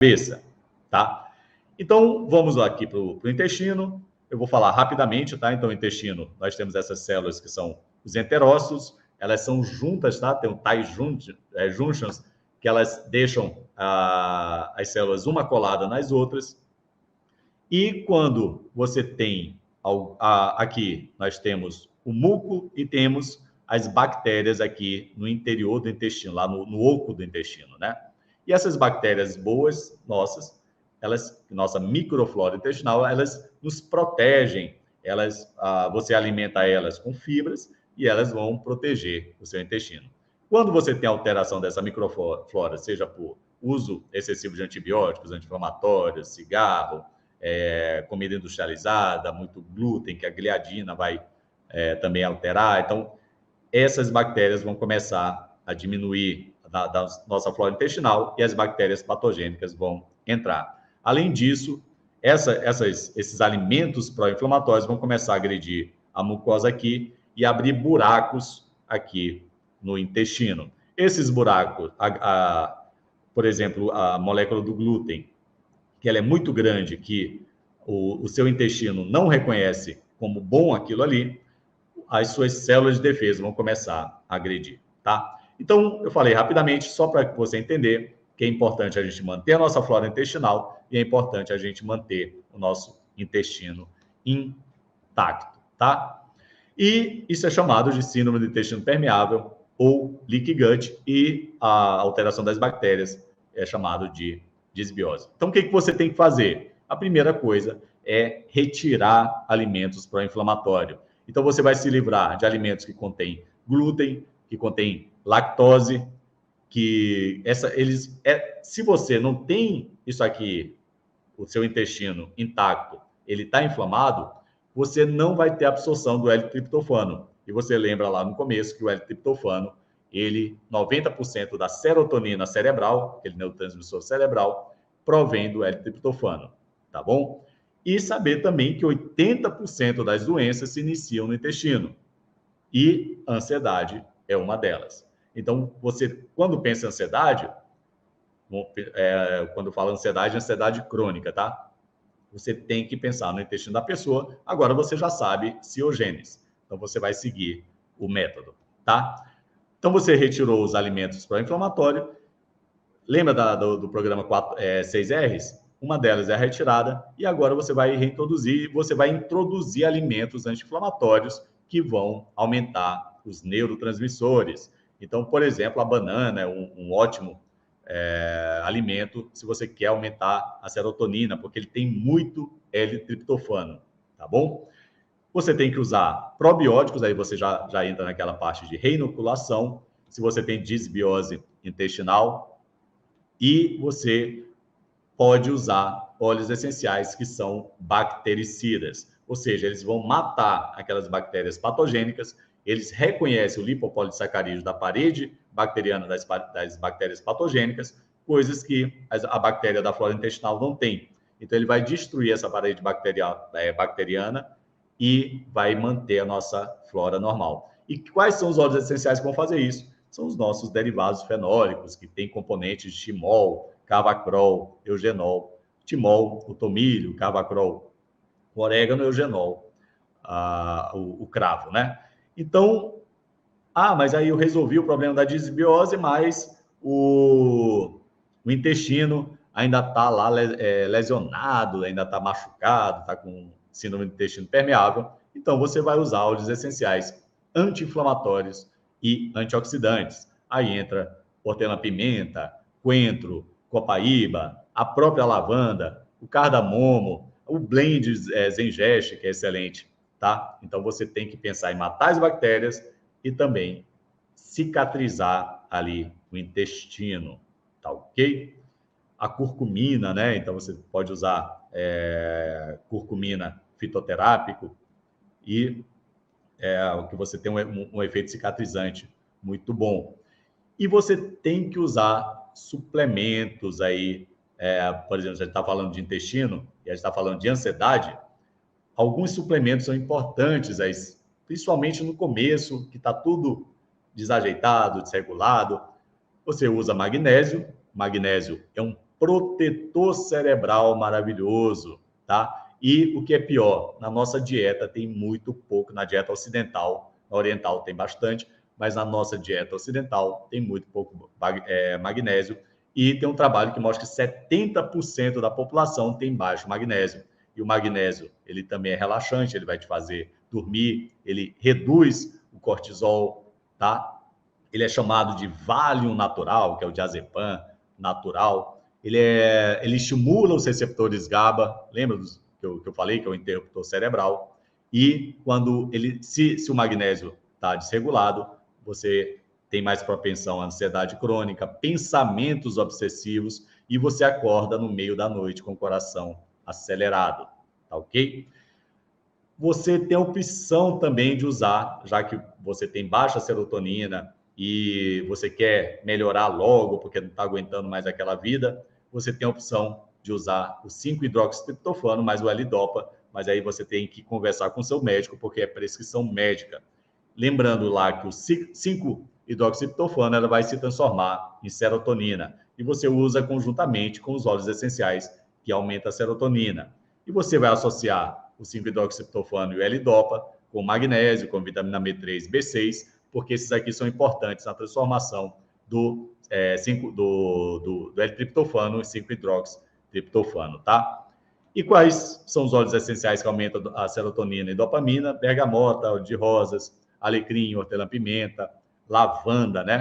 cabeça, tá? Então, vamos aqui para o intestino. Eu vou falar rapidamente, tá? Então, o intestino, nós temos essas células que são os enterócitos, elas são juntas, tá? Tem o tight junctions, que elas deixam as células uma colada nas outras. E quando você tem aqui, nós temos o muco e temos as bactérias aqui no interior do intestino, lá no oco do intestino, né? E essas bactérias boas, nossa microflora intestinal, elas nos protegem, você alimenta elas com fibras e elas vão proteger o seu intestino. Quando você tem alteração dessa microflora, seja por uso excessivo de antibióticos, anti-inflamatórios, cigarro, comida industrializada, muito glúten, que a gliadina vai também alterar. Então, essas bactérias vão começar a diminuir da nossa flora intestinal e as bactérias patogênicas vão entrar. Além disso, esses alimentos pró-inflamatórios vão começar a agredir a mucosa aqui e abrir buracos aqui no intestino. Esses buracos, por exemplo, a molécula do glúten, que ela é muito grande, que o seu intestino não reconhece como bom aquilo ali, as suas células de defesa vão começar a agredir, tá? Então, eu falei rapidamente, só para você entender que é importante a gente manter a nossa flora intestinal e é importante a gente manter o nosso intestino intacto, tá? E isso é chamado de síndrome do intestino permeável ou leaky gut, e a alteração das bactérias é chamado de disbiose. Então, o que você tem que fazer? A primeira coisa é retirar alimentos pró-inflamatórios. Então, você vai se livrar de alimentos que contêm glúten, que contêm lactose, se você não tem isso aqui, o seu intestino intacto, ele está inflamado, você não vai ter absorção do L-triptofano. E você lembra lá no começo que o L-triptofano, 90% da serotonina cerebral, aquele neurotransmissor cerebral, provém do L-triptofano, tá bom? E saber também que 80% das doenças se iniciam no intestino. E a ansiedade é uma delas. Então, você, quando pensa em ansiedade, quando fala ansiedade, é ansiedade crônica, tá? Você tem que pensar no intestino da pessoa. Agora você já sabe ciogênese. Então, você vai seguir o método, tá? Então, você retirou os alimentos pró-inflamatórios. Lembra do programa 6 R's? Uma delas é a retirada, e agora você vai introduzir alimentos anti-inflamatórios que vão aumentar os neurotransmissores. Então, por exemplo, a banana é um ótimo alimento se você quer aumentar a serotonina, porque ele tem muito L-triptofano, tá bom? Você tem que usar probióticos, aí você já entra naquela parte de reinoculação, se você tem disbiose intestinal, e você pode usar óleos essenciais que são bactericidas, ou seja, eles vão matar aquelas bactérias patogênicas, eles reconhecem o lipopolissacarídeo da parede bacteriana das bactérias patogênicas, coisas que a bactéria da flora intestinal não tem. Então, ele vai destruir essa parede bacteriana e vai manter a nossa flora normal. E quais são os óleos essenciais que vão fazer isso? São os nossos derivados fenólicos, que têm componentes de timol, cavacrol, eugenol, timol, o tomilho, cavacrol, o orégano, eugenol, o cravo, né? Então, mas aí eu resolvi o problema da disbiose, mas o intestino ainda está lá lesionado, ainda está machucado, está com síndrome do intestino permeável. Então, você vai usar óleos essenciais anti-inflamatórios e antioxidantes. Aí entra hortelã-pimenta, coentro, copaíba, a própria lavanda, o cardamomo, o blend zengeste, que é excelente, tá? Então, você tem que pensar em matar as bactérias e também cicatrizar ali o intestino, tá ok? A curcumina, né? Então, você pode usar curcumina fitoterápico e o que você tem um efeito cicatrizante muito bom. E você tem que usar suplementos aí, por exemplo, a gente está falando de intestino e a gente está falando de ansiedade, alguns suplementos são importantes, aí, principalmente no começo, que está tudo desajeitado, desregulado. Você usa magnésio. Magnésio é um protetor cerebral maravilhoso, tá? E o que é pior, na nossa dieta tem muito pouco, na dieta ocidental, na oriental tem bastante, mas na nossa dieta ocidental tem muito pouco magnésio. E tem um trabalho que mostra que 70% da população tem baixo magnésio. E o magnésio, ele também é relaxante, ele vai te fazer dormir, ele reduz o cortisol, tá? Ele é chamado de Valium natural, que é o diazepam natural. Ele estimula os receptores GABA, lembra que eu falei, que é o interruptor cerebral. E quando se o magnésio está desregulado, você tem mais propensão à ansiedade crônica, pensamentos obsessivos, e você acorda no meio da noite com o coração acelerado, tá ok? Você tem a opção também de usar, já que você tem baixa serotonina e você quer melhorar logo, porque não está aguentando mais aquela vida, você tem a opção de usar o 5-hidroxitriptofano mais o L-Dopa, mas aí você tem que conversar com o seu médico, porque é prescrição médica. Lembrando lá que o 5-hidroxitriptofano ela vai se transformar em serotonina, e você usa conjuntamente com os óleos essenciais, que aumenta a serotonina. E você vai associar o 5-hidroxitriptofano e o L-Dopa com magnésio, com vitamina B3 e B6, porque esses aqui são importantes na transformação do L-triptofano e 5-hidroxitriptofano, tá? E quais são os óleos essenciais que aumentam a serotonina e dopamina? Bergamota, óleo de rosas, alecrim, hortelã-pimenta, lavanda, né?